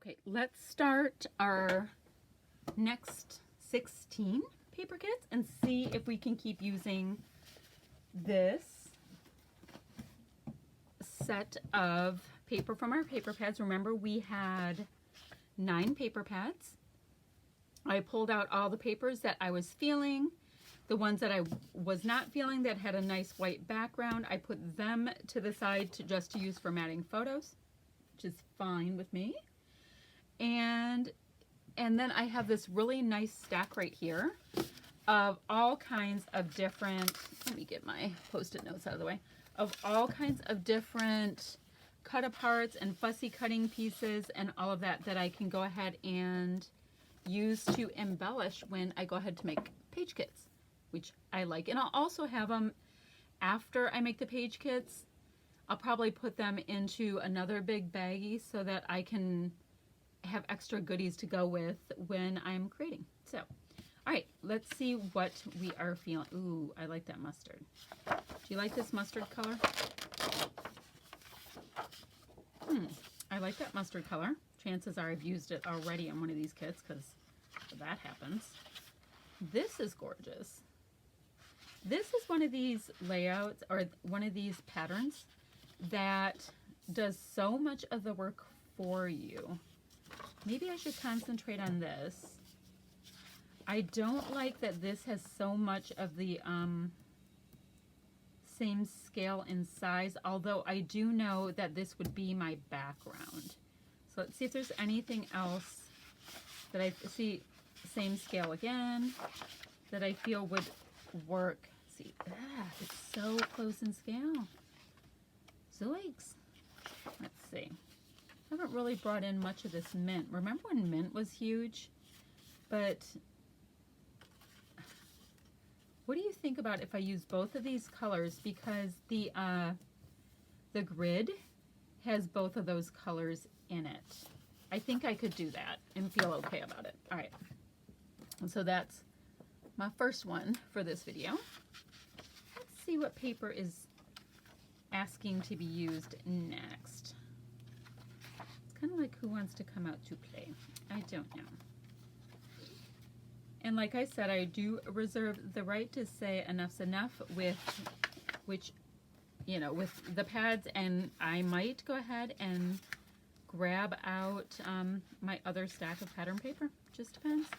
Okay, let's start our next 16 paper kits and see if we can keep using this set of paper from our paper pads. Remember, we had 9 paper pads. I pulled out all the papers that I was feeling. The ones that I was not feeling that had a nice white background, I put them to the side just to use for matting photos, which is fine with me. And then I have this really nice stack right here of all kinds of different, let me get my Post-it notes out of the way, of all kinds of different cut aparts and fussy cutting pieces and all of that I can go ahead and use to embellish when I go ahead to make page kits, which I like. And I'll also have them after I make the page kits. I'll probably put them into another big baggie so that I can have extra goodies to go with when I'm creating. So, all right, let's see what we are feeling. Ooh, I like that mustard. Do you like this mustard color? I like that mustard color. Chances are I've used it already on one of these kits because that happens. This is gorgeous. This is one of these layouts or one of these patterns that does so much of the work for you. Maybe I should concentrate on this. I don't like that this has so much of the same scale and size, although I do know that this would be my background. So let's see if there's anything else that I see, same scale again, that I feel would work. See, it's so close in scale. Zoinks. Let's see. I haven't really brought in much of this mint. Remember when mint was huge? But what do you think about if I use both of these colors? Because the grid has both of those colors in it. I think I could do that and feel okay about it. All right. And so that's my first one for this video. Let's see what paper is asking to be used next. Kind of like Who Wants to Come Out to Play? I don't know. And like I said, I do reserve the right to say enough's enough with with the pads, and I might go ahead and grab out my other stack of pattern paper. Just depends.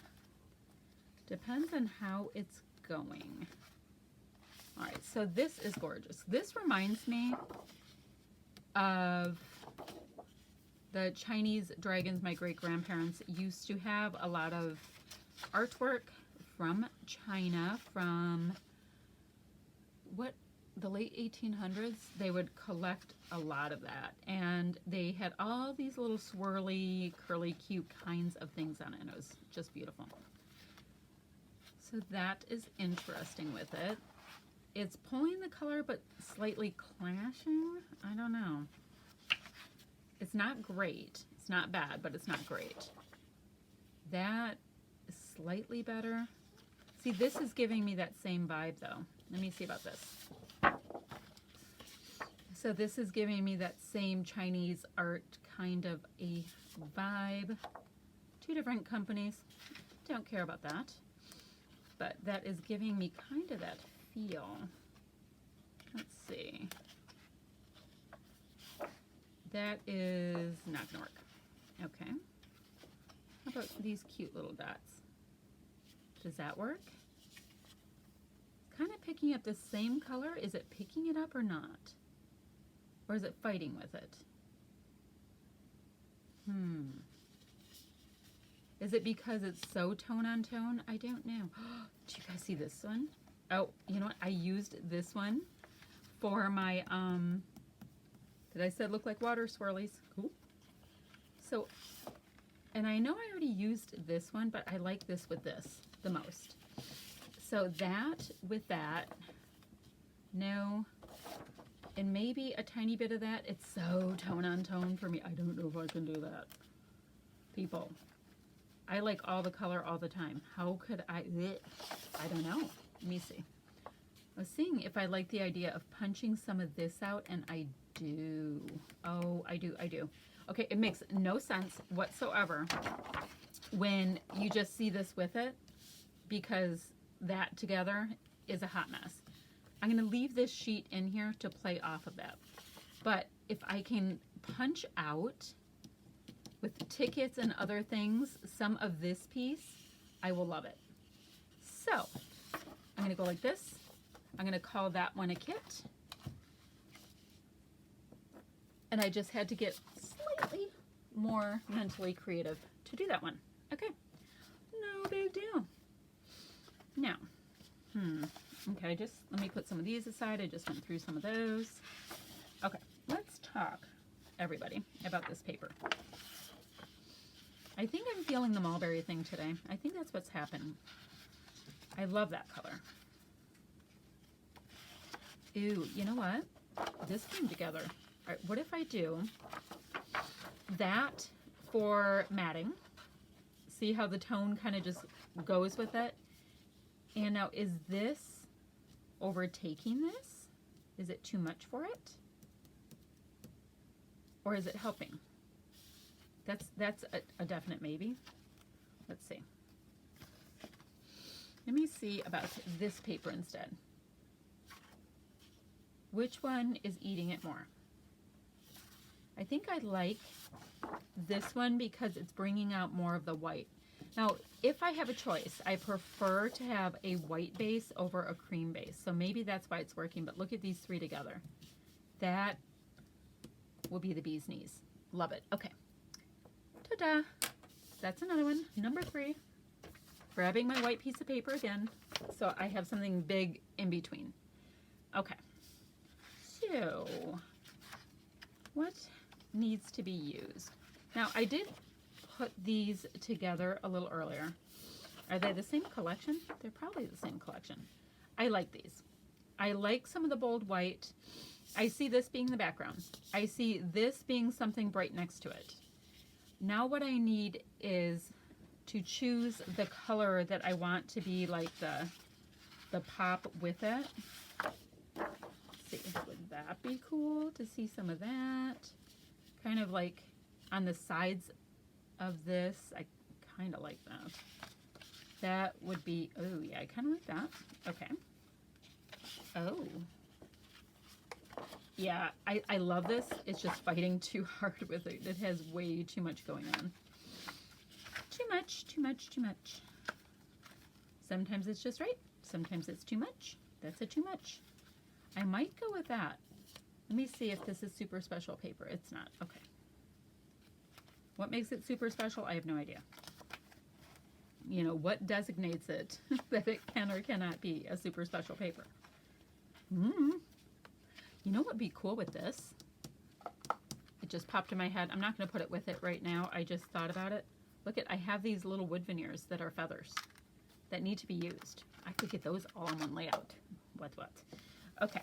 Depends on how it's going. All right, so this is gorgeous. This reminds me of the Chinese dragons. My great-grandparents used to have a lot of artwork from China from the late 1800s. They would collect a lot of that, and they had all these little swirly, curly, cute kinds of things on it, and it was just beautiful. So that is interesting with it. It's pulling the color but slightly clashing. I don't know. It's not great. It's not bad, but it's not great. That is slightly better. See, this is giving me that same vibe though. Let me see about this. So this is giving me that same Chinese art kind of a vibe. 2 different companies. Don't care about that. But that is giving me kind of that feel. Let's see. That is not gonna work. Okay. How about these cute little dots? Does that work? Kind of picking up the same color. Is it picking it up or not? Or is it fighting with it? Is it because it's so tone on tone? I don't know. Do you guys see this one? Oh, you know what? I used this one for my, did I said look like water swirlies? Cool. So, and I know I already used this one, but I like this with this the most. So that with that, no, and maybe a tiny bit of that. It's so tone on tone for me. I don't know if I can do that. People, I like all the color all the time. How could I don't know. Let me see. was seeing if I like the idea of punching some of this out, and I do. Oh, I do. Okay, it makes no sense whatsoever when you just see this with it, because that together is a hot mess. I'm going to leave this sheet in here to play off of that. But if I can punch out with tickets and other things some of this piece, I will love it. So I'm going to go like this. I'm going to call that one a kit. And I just had to get slightly more mentally creative to do that one. Okay, no big deal. Now, okay, just let me put some of these aside. I just went through some of those. Okay, let's talk, everybody, about this paper. I think I'm feeling the mulberry thing today. I think that's what's happened. I love that color. Ooh, you know what? This came together. All right, what if I do that for matting? See how the tone kind of just goes with it? And now, is this overtaking this? Is it too much for it? Or is it helping? That's a definite maybe. Let's see. Let me see about this paper instead. Which one is eating it more? I think I like this one because it's bringing out more of the white. Now, if I have a choice, I prefer to have a white base over a cream base. So maybe that's why it's working, but look at these three together. That will be the bee's knees. Love it. Okay. Ta-da. That's another one. Number 3. Grabbing my white piece of paper again, so I have something big in between. Okay. So, what needs to be used? Now, I did put these together a little earlier. Are they the same collection? They're probably the same collection. I like these. I like some of the bold white. I see this being the background. I see this being something bright next to it. Now what I need is to choose the color that I want to be like the pop with it. Let's see, would that be cool to see some of that? Kind of like on the sides of this. I kind of like that. That would be, oh yeah, I kind of like that. Okay. Oh. Yeah, I love this. It's just fighting too hard with it. It has way too much going on. Too much, too much, too much. Sometimes it's just right. Sometimes it's too much. That's a too much. I might go with that. Let me see if this is super special paper. It's not. Okay. What makes it super special? I have no idea. You know, what designates it that it can or cannot be a super special paper? You know what would be cool with this? It just popped in my head. I'm not going to put it with it right now. I just thought about it. Look at, I have these little wood veneers that are feathers that need to be used. I could get those all in one layout. What? Okay.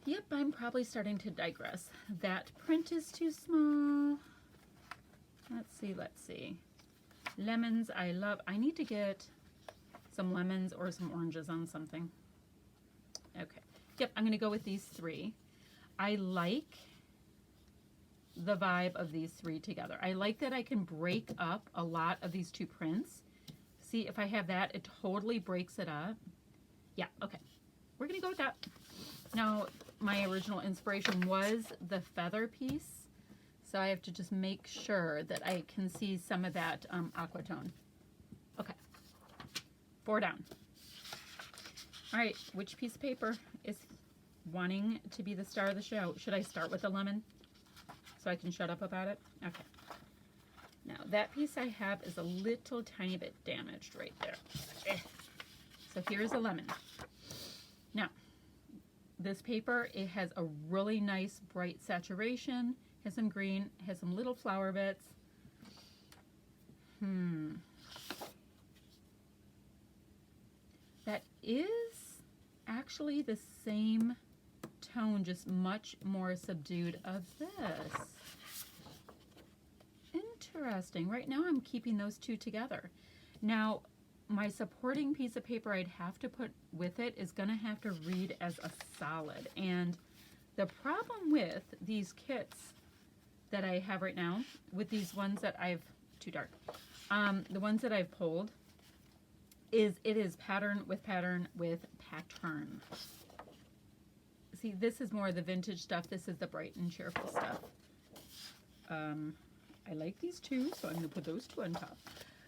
Yep, I'm probably starting to digress. That print is too small. Let's see. Lemons, I love. I need to get some lemons or some oranges on something. Okay. Yep, I'm going to go with these 3. I like the vibe of these 3 together. I like that I can break up a lot of these 2 prints. See, if I have that, it totally breaks it up. Yeah, okay. We're going to go with that. Now, my original inspiration was the feather piece, so I have to just make sure that I can see some of that aqua tone. Okay. 4 down. All right, which piece of paper is wanting to be the star of the show? Should I start with the lemon so I can shut up about it? Okay. Now, that piece I have is a little tiny bit damaged right there. So here's a lemon. Now, this paper, it has a really nice bright saturation, has some green, has some little flower bits. That is actually the same tone, just much more subdued of this. Interesting. Right now I'm keeping those 2 together. Now, my supporting piece of paper I'd have to put with it is gonna have to read as a solid. And the problem with these kits that I have right now, with these ones that I've, too dark, the ones that I've pulled, is it is pattern with pattern with pattern. See, this is more of the vintage stuff. This is the bright and cheerful stuff. I like these two, so I'm going to put those two on top.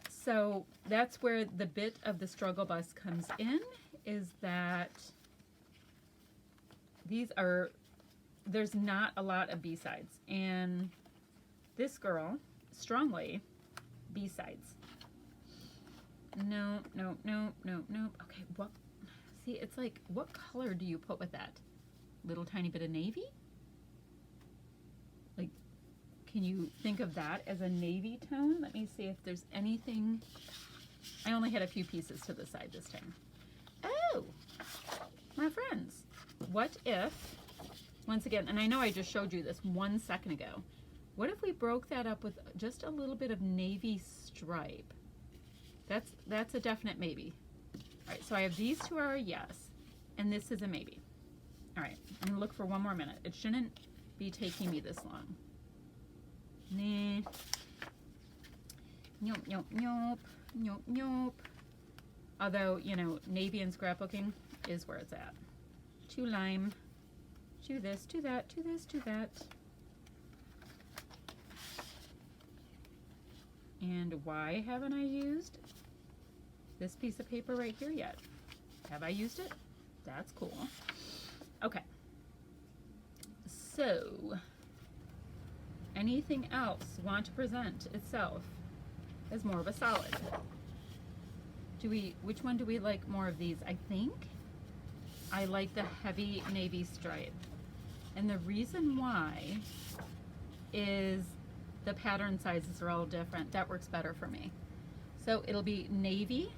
So that's where the bit of the struggle bus comes in, is that these are, there's not a lot of B-sides. And this girl, strongly, B-sides. No, no, no, no, no. Okay, what? See, it's like, what color do you put with that? Little tiny bit of navy? Like, can you think of that as a navy tone? Let me see if there's anything. I only had a few pieces to the side this time. Oh, my friends. What if, once again, and I know I just showed you this 1 second ago, what if we broke that up with just a little bit of navy stripe? That's a definite maybe. All right, so I have these two are a yes, and this is a maybe. All right, I'm gonna look for one more minute. It shouldn't be taking me this long. Nah. Nope, nope, nope, nope, nope. Although, you know, navy and scrapbooking is where it's at. To lime, to this, to that, to this, to that. And why haven't I used this piece of paper right here yet? Have I used it? That's cool. Okay. So, anything else want to present itself as more of a solid? Which one do we like more of these? I think I like the heavy navy stripe. And the reason why is the pattern sizes are all different. That works better for me. So it'll be navy,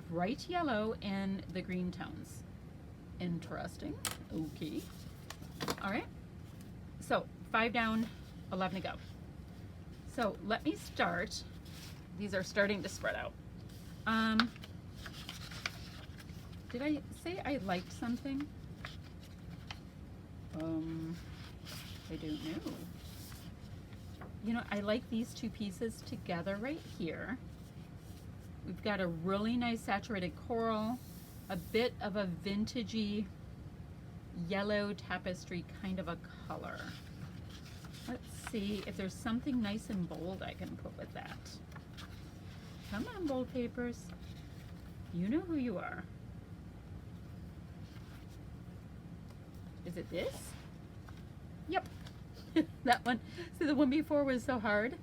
bright yellow, and the green tones. Interesting. Okay. All right. So 5 down, 11 to go. So let me start. These are starting to spread out. Did I say I liked something? I don't know. You know, I like these two pieces together right here. We've got a really nice saturated coral, a bit of a vintagey yellow tapestry kind of a color. Let's see if there's something nice and bold I can put with that. Come on, bold papers. You know who you are. Is it this? Yep. That one. See, the one before was so hard,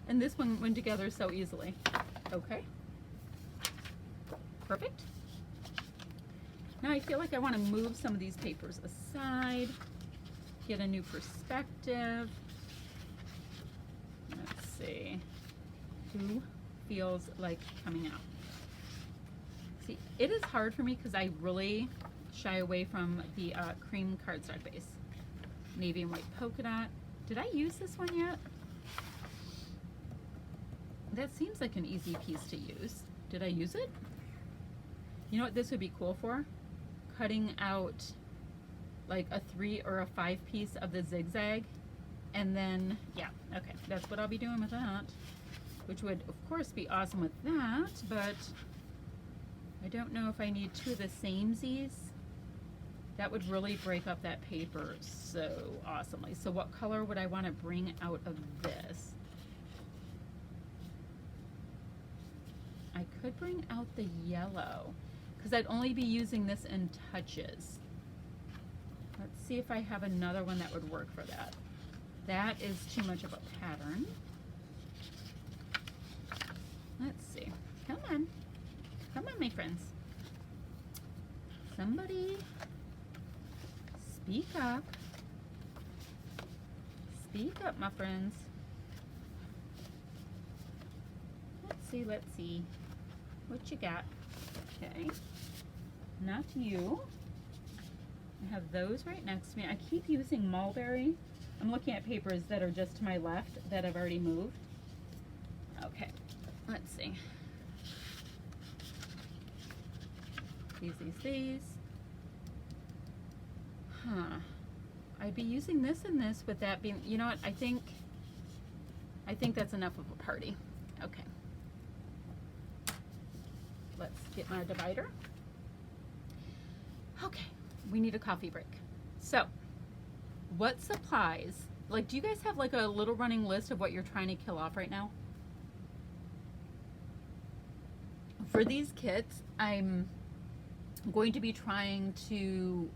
and this one went together so easily. Okay. Perfect. Now I feel like I want to move some of these papers aside, get a new perspective. Let's see. Who feels like coming out? See, it is hard for me because I really shy away from the cream cardstock base. Navy and white polka dot. Did I use this one yet? That seems like an easy piece to use. Did I use it? You know what this would be cool for? Cutting out like a 3 or a 5 piece of the zigzag, and then, yeah, okay, that's what I'll be doing with that, which would of course be awesome with that, but I don't know if I need 2 of the same Z's. That would really break up that paper so awesomely. So what color would I want to bring out of this? I could bring out the yellow, because I'd only be using this in touches. Let's see if I have another one that would work for that. That is too much of a pattern. Let's see. Come on. Come on, my friends. Somebody speak up. Speak up, my friends. Let's see. What you got? Okay. Not you. I have those right next to me. I keep using mulberry. I'm looking at papers that are just to my left that I've already moved. Okay. Let's see. these. Huh. I'd be using this and this with that being, you know what, I think that's enough of a party. Okay. Let's get my divider. Okay, we need a coffee break. So, what supplies, like, do you guys have like a little running list of what you're trying to kill off right now? For these kits, I'm going to be trying to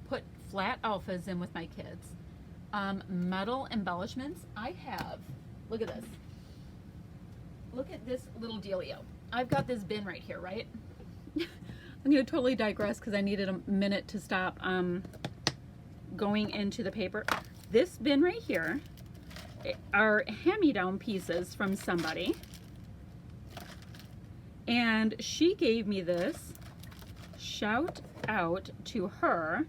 put flat alphas in with my kids. Metal embellishments, I have, look at this. Look at this little dealio. I've got this bin right here, right? I'm going to totally digress because I needed a minute to stop going into the paper. This bin right here are hand-me-down pieces from somebody. And she gave me this. Shout out to her.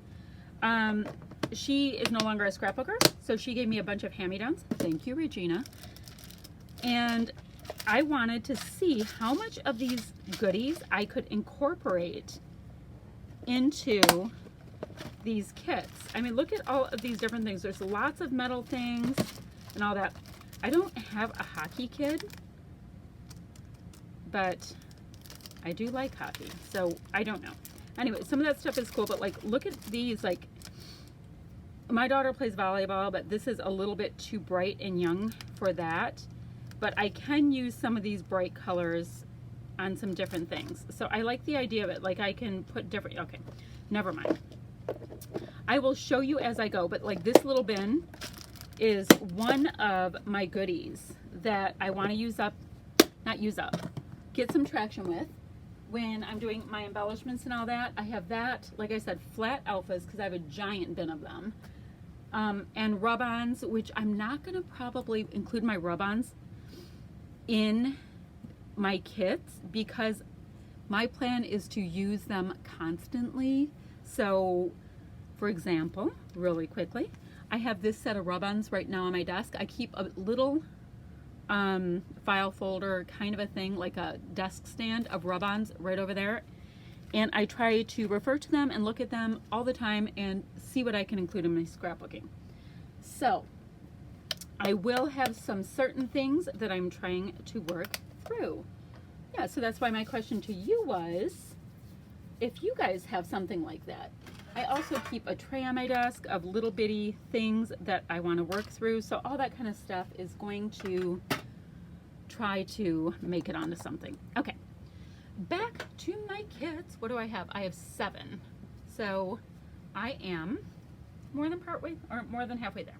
She is no longer a scrapbooker, so she gave me a bunch of hand-me-downs. Thank you, Regina. And I wanted to see how much of these goodies I could incorporate into these kits. I mean, look at all of these different things. There's lots of metal things and all that. I don't have a hockey kid, but I do like hockey, so I don't know. Anyway, some of that stuff is cool, but like, look at these. Like, my daughter plays volleyball, but this is a little bit too bright and young for that. But I can use some of these bright colors on some different things. So I like the idea of it. Like, I can put different, okay, never mind. I will show you as I go, but like, this little bin is one of my goodies that I want to use up, not use up, get some traction with when I'm doing my embellishments and all that. I have that, like I said, flat alphas, because I have a giant bin of them. And rub-ons, which I'm not going to probably include my rub-ons in my kits because my plan is to use them constantly. So, for example, really quickly, I have this set of rub-ons right now on my desk. I keep a little file folder kind of a thing, like a desk stand of rub-ons right over there. And I try to refer to them and look at them all the time and see what I can include in my scrapbooking. So, I will have some certain things that I'm trying to work through. Yeah, so that's why my question to you was, if you guys have something like that. I also keep a tray on my desk of little bitty things that I want to work through. So all that kind of stuff is going to try to make it onto something. Okay, back to my kits. What do I have? I have 7. So I am more than partway, or more than halfway there.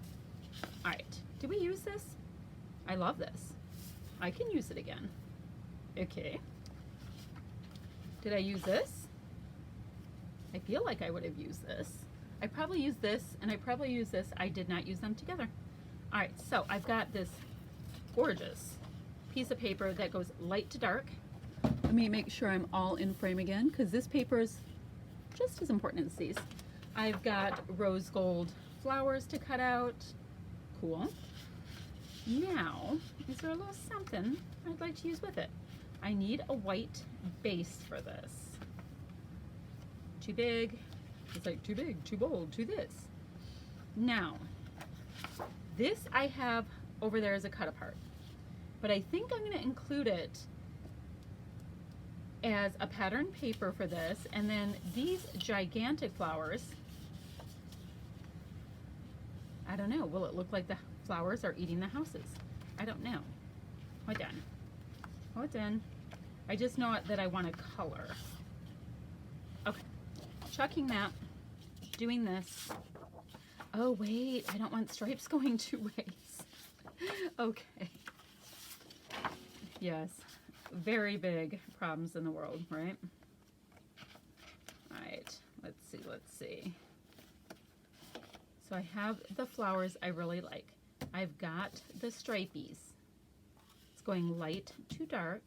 All right, did we use this? I love this. I can use it again. Okay. Did I use this? I feel like I would have used this. I probably used this, and I probably used this. I did not use them together. All right, so I've got this gorgeous piece of paper that goes light to dark. Let me make sure I'm all in frame again, because this paper is just as important as these. I've got rose gold flowers to cut out. Cool. Now, is there a little something I'd like to use with it? I need a white base for this. Too big. It's like too big, too bold, too this. Now, this I have over there as a cut apart, but I think I'm going to include it as a pattern paper for this, and then these gigantic flowers, I don't know, will it look like the flowers are eating the houses? I don't know. What done? What's in? I just know that I want a color. Okay, chucking that, doing this. Oh wait, I don't want stripes going 2 ways. Okay. Yes, very big problems in the world, right? All right, let's see. So I have the flowers I really like. I've got the stripies. It's going light to dark,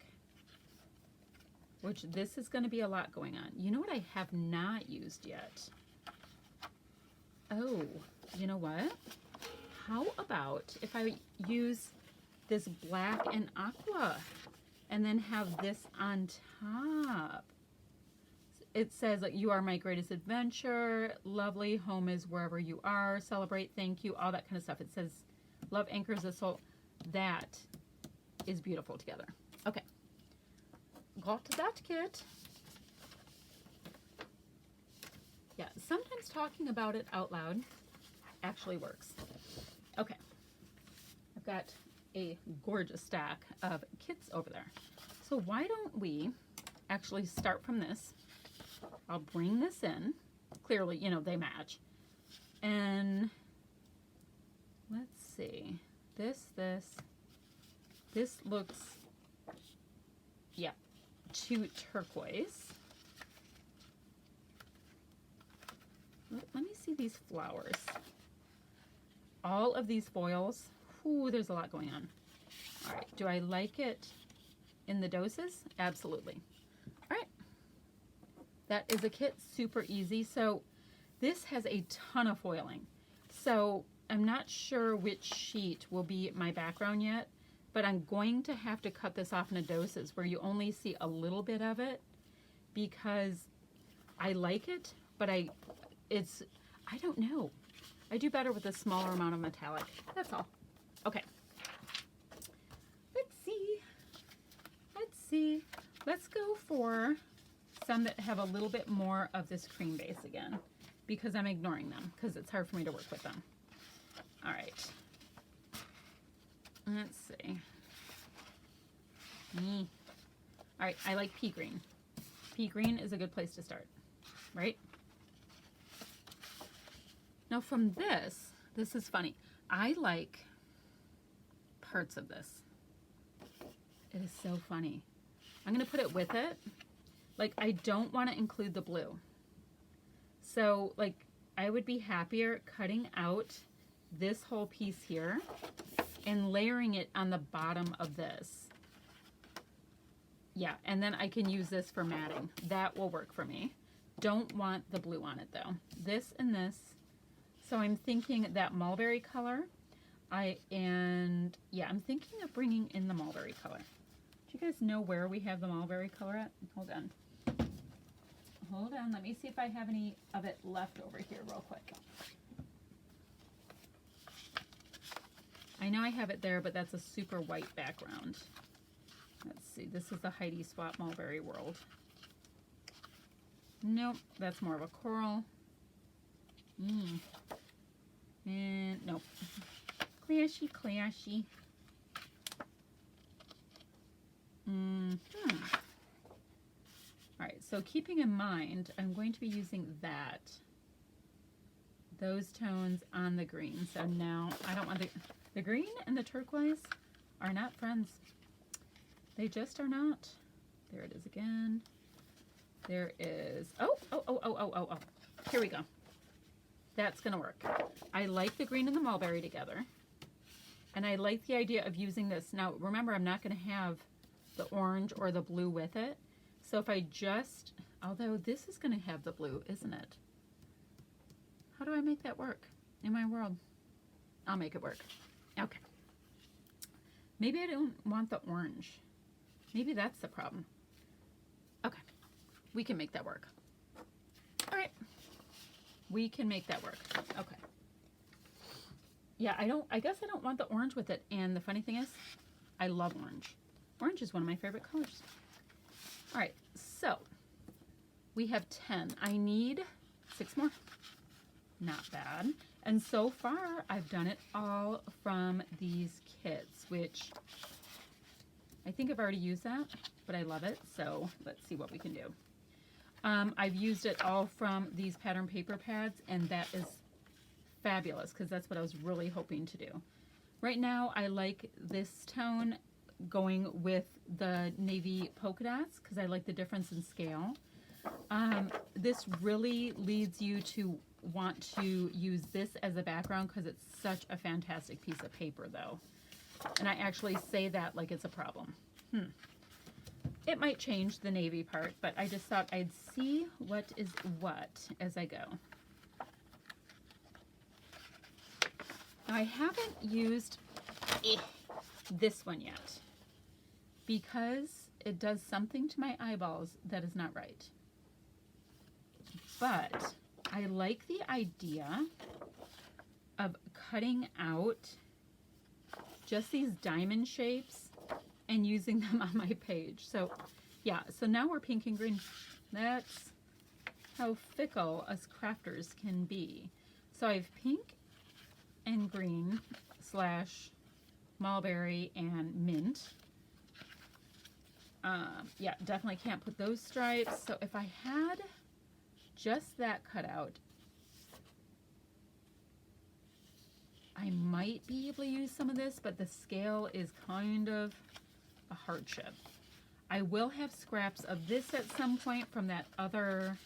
which this is going to be a lot going on. You know what I have not used yet? Oh, you know what? How about if I use this black and aqua and then have this on top? it says like, you are my greatest adventure, lovely, home is wherever you are, celebrate, thank you, all that kind of stuff. It says love anchors the soul. That is beautiful together. Okay, got that kit. Yeah, sometimes talking about it out loud actually works. Okay, I've got a gorgeous stack of kits over there. So why don't we actually start from this? I'll bring this in. Clearly, you know, they match. And let's see. This looks, yeah, too turquoise. Let me see these flowers. All of these foils, ooh, there's a lot going on. All right, do I like it in the doses? Absolutely. All right, that is a kit, super easy. So this has a ton of foiling. So I'm not sure which sheet will be my background yet, but I'm going to have to cut this off into doses where you only see a little bit of it, because I like it, but I don't know. I do better with a smaller amount of metallic. That's all. Okay. Let's see. Let's go for some that have a little bit more of this cream base again, because I'm ignoring them because it's hard for me to work with them. All right. Let's see. All right, I like pea green. Pea green is a good place to start, right? Now from this is funny. I like parts of this. It is so funny. I'm going to put it with it. Like, I don't want to include the blue. So, like, I would be happier cutting out this whole piece here and layering it on the bottom of this. Yeah, and then I can use this for matting. That will work for me. Don't want the blue on it, though. This and this. So I'm thinking that mulberry color. I'm thinking of bringing in the mulberry color. Do you guys know where we have the mulberry color at? Hold on. Let me see if I have any of it left over here real quick. I know I have it there, but that's a super white background. Let's see. This is the Heidi Swap Mulberry World. Nope, that's more of a coral. And nope. Clashy. All right, so keeping in mind, I'm going to be using those tones on the green. So now I don't want the green and the turquoise are not friends. They just are not. There it is again. There is, oh. Here we go. That's gonna work. I like the green and the mulberry together. And I like the idea of using this. Now, remember, I'm not gonna have the orange or the blue with it. So if I just, although this is gonna have the blue, isn't it? How do I make that work in my world? I'll make it work. Okay. Maybe I don't want the orange. Maybe that's the problem. Okay, we can make that work. All right, we can make that work. Okay. Yeah, I guess I don't want the orange with it. And the funny thing is, I love orange. Orange is one of my favorite colors. All right, so we have 10. I need 6 more. Not bad. And so far, I've done it all from these kits, which I think I've already used that, but I love it. So let's see what we can do. I've used it all from these pattern paper pads, and that is fabulous because that's what I was really hoping to do. Right now, I like this tone going with the navy polka dots because I like the difference in scale. This really leads you to want to use this as a background because it's such a fantastic piece of paper, though. And I actually say that like it's a problem. It might change the navy part, but I just thought I'd see what is what as I go. Now, I haven't used this one yet because it does something to my eyeballs that is not right. but I like the idea of cutting out just these diamond shapes and using them on my page. So yeah, so now we're pink and green. That's how fickle us crafters can be. So I have pink and green slash mulberry and mint. Yeah, definitely can't put those stripes. So if I had just that cut out, I might be able to use some of this, but the scale is kind of a hardship. I will have scraps of this at some point from that other,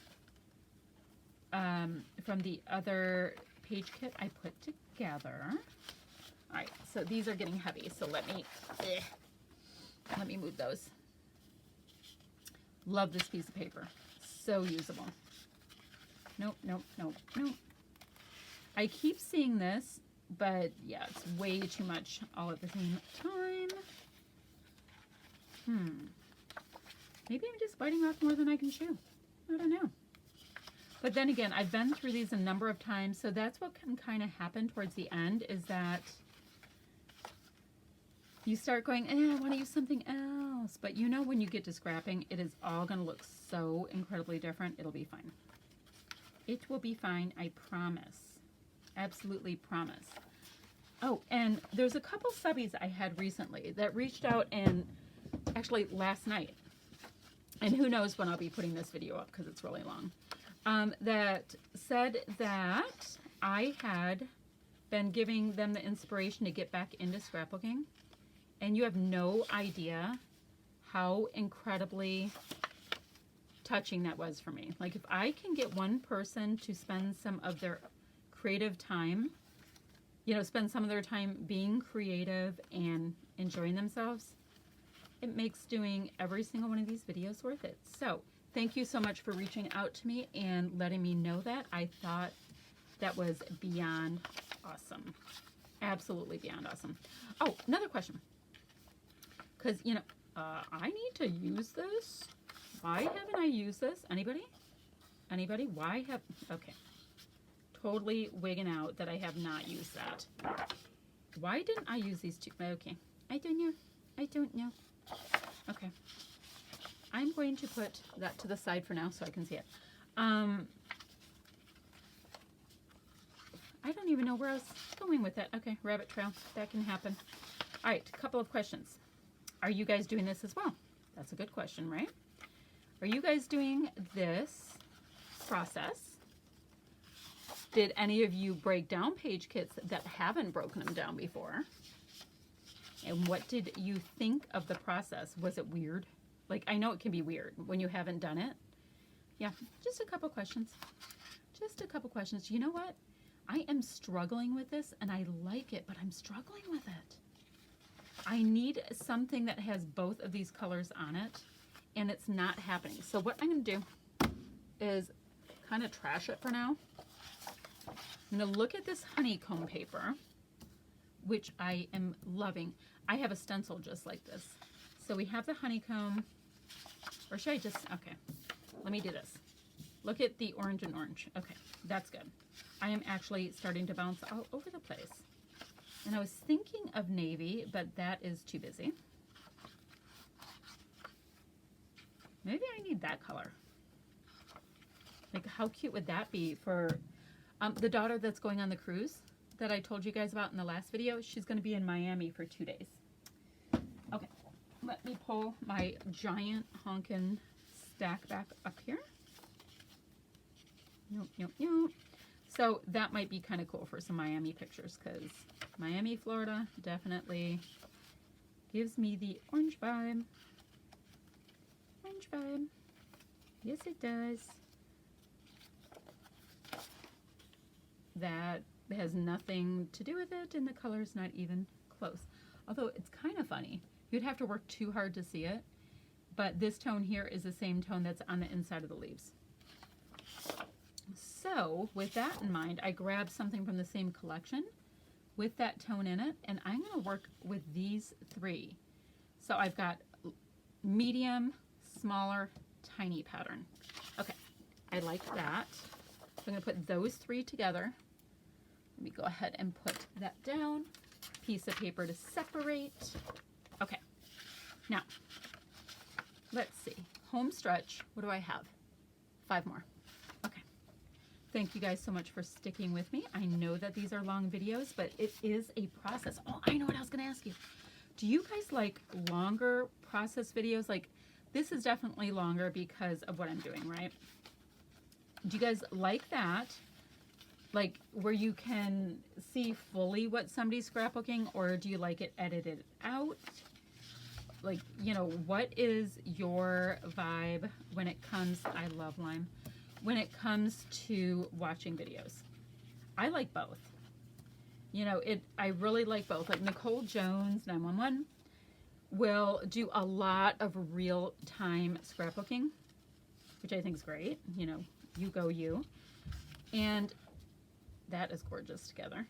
from the other page kit I put together. All right, so these are getting heavy, so let me move those. Love this piece of paper, so usable. Nope, nope, nope, nope. I keep seeing this, but yeah, it's way too much all at the same time. Maybe I'm just biting off more than I can chew. I don't know. But then again, I've been through these a number of times, so that's what can kind of happen towards the end, is that you start going, I want to use something else. But you know, when you get to scrapping, it is all going to look so incredibly different. It'll be fine. It will be fine, I promise. Absolutely promise. Oh, and there's a couple subbies I had recently that reached out, and actually last night, and who knows when I'll be putting this video up because it's really long, that said that I had been giving them the inspiration to get back into scrapbooking, and you have no idea how incredibly touching that was for me. Like, if I can get one person to spend some of their creative time, you know, spend some of their time being creative and enjoying themselves, it makes doing every single one of these videos worth it. So thank you so much for reaching out to me and letting me know that. I thought that was beyond awesome. Absolutely beyond awesome. Oh, another question. Because, you know, I need to use this. Why haven't I used this? Anybody? Anybody? Why have... Okay. Totally wigging out that I have not used that. Why didn't I use these two? Okay. I don't know. I don't know. Okay. I'm going to put that to the side for now so I can see it. I don't even know where I was going with that. Okay, rabbit trail. That can happen. All right, a couple of questions. Are you guys doing this as well? That's a good question, right? Are you guys doing this process? Did any of you break down page kits that haven't broken them down before? And what did you think of the process? Was it weird? Like, I know it can be weird when you haven't done it. Yeah, just a couple questions. Just a couple questions. You know what? I am struggling with this, and I like it, but I'm struggling with it. I need something that has both of these colors on it, and it's not happening. So what I'm going to do is kind of trash it for now. I'm going to look at this honeycomb paper, which I am loving. I have a stencil just like this. So we have the honeycomb, or should I just, okay, let me do this. Look at the orange and orange. Okay, that's good. I am actually starting to bounce all over the place. And I was thinking of navy, but that is too busy. Maybe I need that color. Like, how cute would that be for the daughter that's going on the cruise that I told you guys about in the last video? She's going to be in Miami for 2 days. Okay, let me pull my giant honkin' stack back up here. Nope, nope, nope. So that might be kind of cool for some Miami pictures, because Miami, Florida definitely gives me the orange vibe. Orange vibe. Yes, it does. That has nothing to do with it, and the color's not even close. Although it's kind of funny. You'd have to work too hard to see it, but this tone here is the same tone that's on the inside of the leaves. So with that in mind, I grabbed something from the same collection with that tone in it, and I'm going to work with these three. So I've got medium, smaller, tiny pattern. Okay, I like that. So I'm going to put those 3 together. Let me go ahead and put that down. Piece of paper to separate. Okay. Now, let's see. Home stretch. What do I have? 5 more. Okay. Thank you guys so much for sticking with me. I know that these are long videos, but it is a process. Oh, I know what I was going to ask you. Do you guys like longer process videos? Like, this is definitely longer because of what I'm doing, right? Do you guys like that? Like, where you can see fully what somebody's scrapbooking, or do you like it edited out? Like, you know, what is your vibe when it comes, I love Lime, when it comes to watching videos? I like both. You know, I really like both. Like Nicole Jones, 911, will do a lot of real-time scrapbooking, which I think is great. You know, you go you. And that is gorgeous together.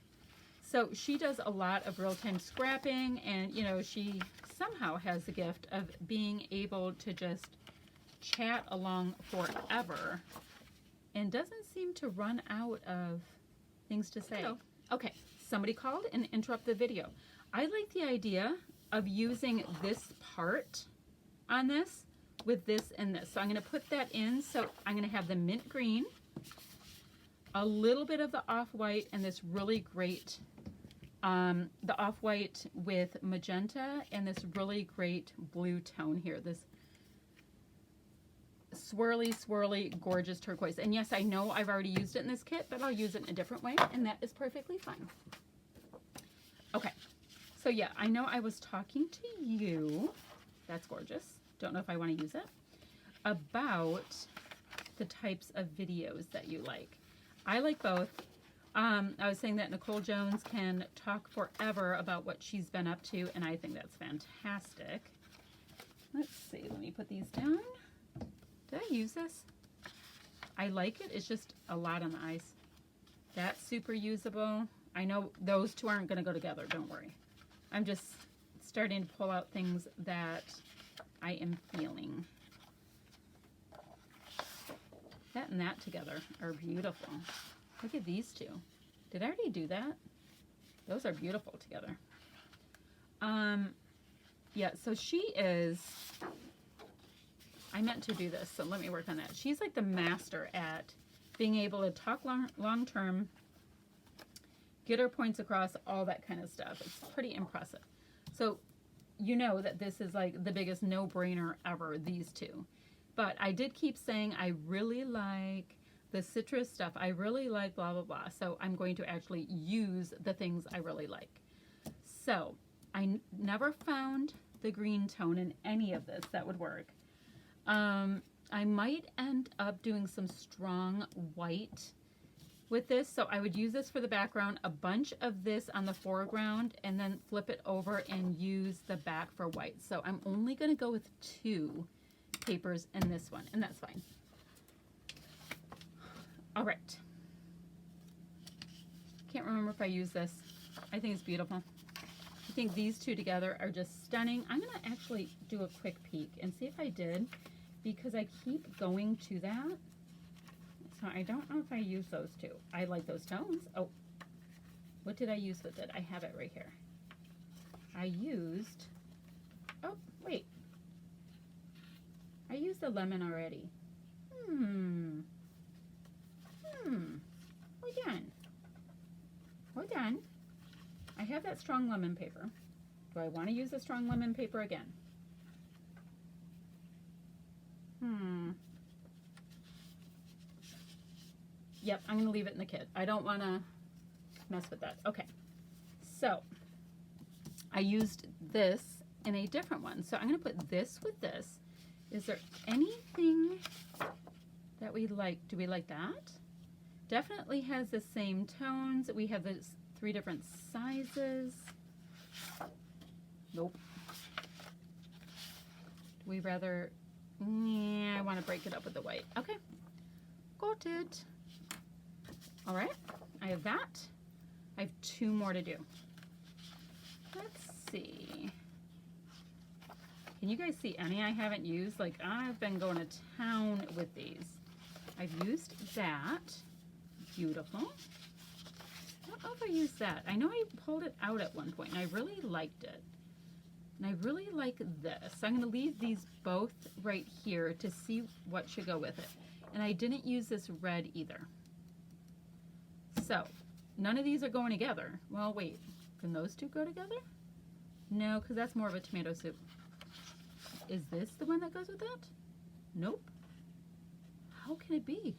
So she does a lot of real-time scrapping, and, you know, she somehow has the gift of being able to just chat along forever and doesn't seem to run out of things to say. So, okay, somebody called and interrupted the video. I like the idea of using this part on this with this and this. So I'm going to put that in. So I'm going to have the mint green, a little bit of the off-white, and this really great, the off-white with magenta, and this really great blue tone here. This swirly, swirly, gorgeous turquoise. And yes, I know I've already used it in this kit, but I'll use it in a different way, and that is perfectly fine. Okay, so yeah, I know I was talking to you, that's gorgeous, don't know if I want to use it, about the types of videos that you like. I like both. I was saying that Nicole Jones can talk forever about what she's been up to, and I think that's fantastic. Let's see, let me put these down. Did I use this? I like it. It's just a lot on the eyes. That's super usable. I know those two aren't going to go together. Don't worry. I'm just starting to pull out things that I am feeling. That and that together are beautiful. Look at these two. Did I already do that? Those are beautiful together. Yeah, so she is... I meant to do this, so let me work on that. She's like the master at being able to talk long-term, get her points across, all that kind of stuff. It's pretty impressive. So you know that this is like the biggest no-brainer ever, these two. But I did keep saying I really like the citrus stuff. I really like blah, blah, blah. So I'm going to actually use the things I really like. So I never found the green tone in any of this that would work. I might end up doing some strong white with this. So I would use this for the background, a bunch of this on the foreground, and then flip it over and use the back for white. So I'm only going to go with 2 papers in this one, and that's fine. All right. Can't remember if I use this. I think it's beautiful. I think these two together are just stunning. I'm going to actually do a quick peek and see if I did, because I keep going to that. So I don't know if I use those two. I like those tones. Oh, what did I use with it? I have it right here. I used, oh, wait. I used the lemon already. We're done. We're done. I have that strong lemon paper. Do I want to use the strong lemon paper again? Yep, I'm going to leave it in the kit. I don't want to mess with that. Okay, so I used this in a different one. So I'm going to put this with this. Is there anything that we like? Do we like that? Definitely has the same tones. We have the 3 different sizes. Nope. Do we rather... Yeah, I want to break it up with the white. Okay, got it. All right, I have that. I have 2 more to do. Let's see. Can you guys see any I haven't used? Like, I've been going to town with these. I've used that. Beautiful. I don't know if I used that. I know I pulled it out at one point and I really liked it. And I really like this. So I'm going to leave these both right here to see what should go with it. And I didn't use this red either. So none of these are going together. Well, wait, can those two go together? No, because that's more of a tomato soup. Is this the one that goes with that? Nope. How can it be?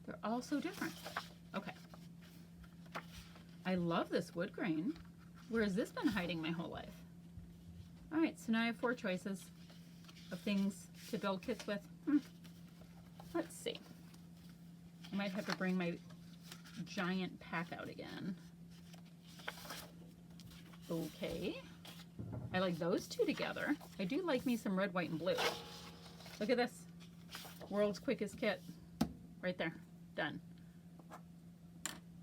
They're all so different. Okay. I love this wood grain. Where has this been hiding my whole life? All right, so now I have 4 choices of things to build kits with. Let's see. I might have to bring my giant pack out again. Okay. I like those two together. I do like me some red, white, and blue. Look at this. World's quickest kit. Right there. Done.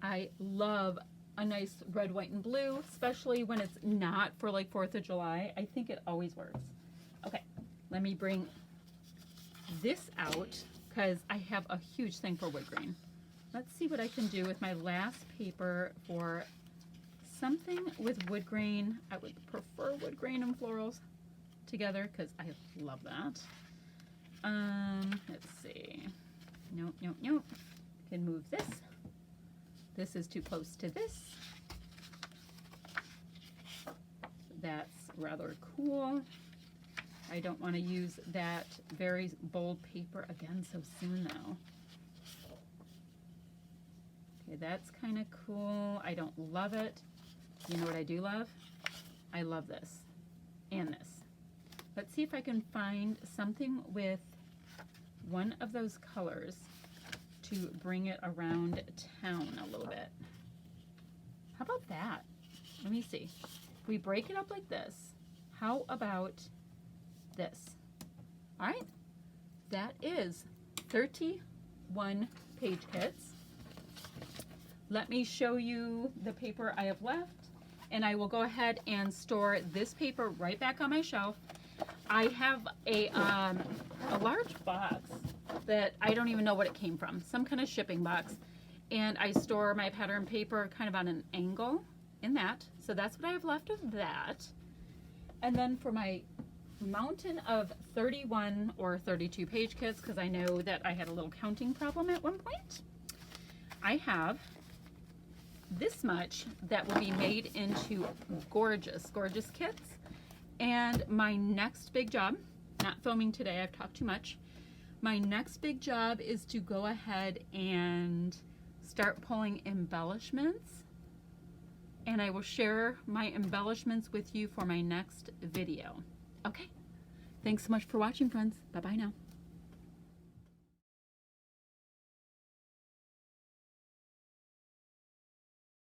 I love a nice red, white, and blue, especially when it's not for like 4th of July. I think it always works. Okay, let me bring this out because I have a huge thing for wood grain. Let's see what I can do with my last paper for something with wood grain. I would prefer wood grain and florals together because I love that. Let's see. Nope, nope, nope. Can move this. This is too close to this. That's rather cool. I don't want to use that very bold paper again so soon though. Okay, that's kind of cool. I don't love it. You know what I do love? I love this and this. Let's see if I can find something with one of those colors to bring it around town a little bit. How about that? Let me see. If we break it up like this, how about this? All right, that is 31 page kits. Let me show you the paper I have left, and I will go ahead and store this paper right back on my shelf. I have a large box that I don't even know what it came from, some kind of shipping box, and I store my pattern paper kind of on an angle in that. So that's what I have left of that. And then for my mountain of 31 or 32 page kits, because I know that I had a little counting problem at one point, I have this much that will be made into gorgeous, gorgeous kits. And my next big job, not filming today, I've talked too much. My next big job is to go ahead and start pulling embellishments. And I will share my embellishments with you for my next video. Okay, thanks so much for watching, friends. Bye-bye now.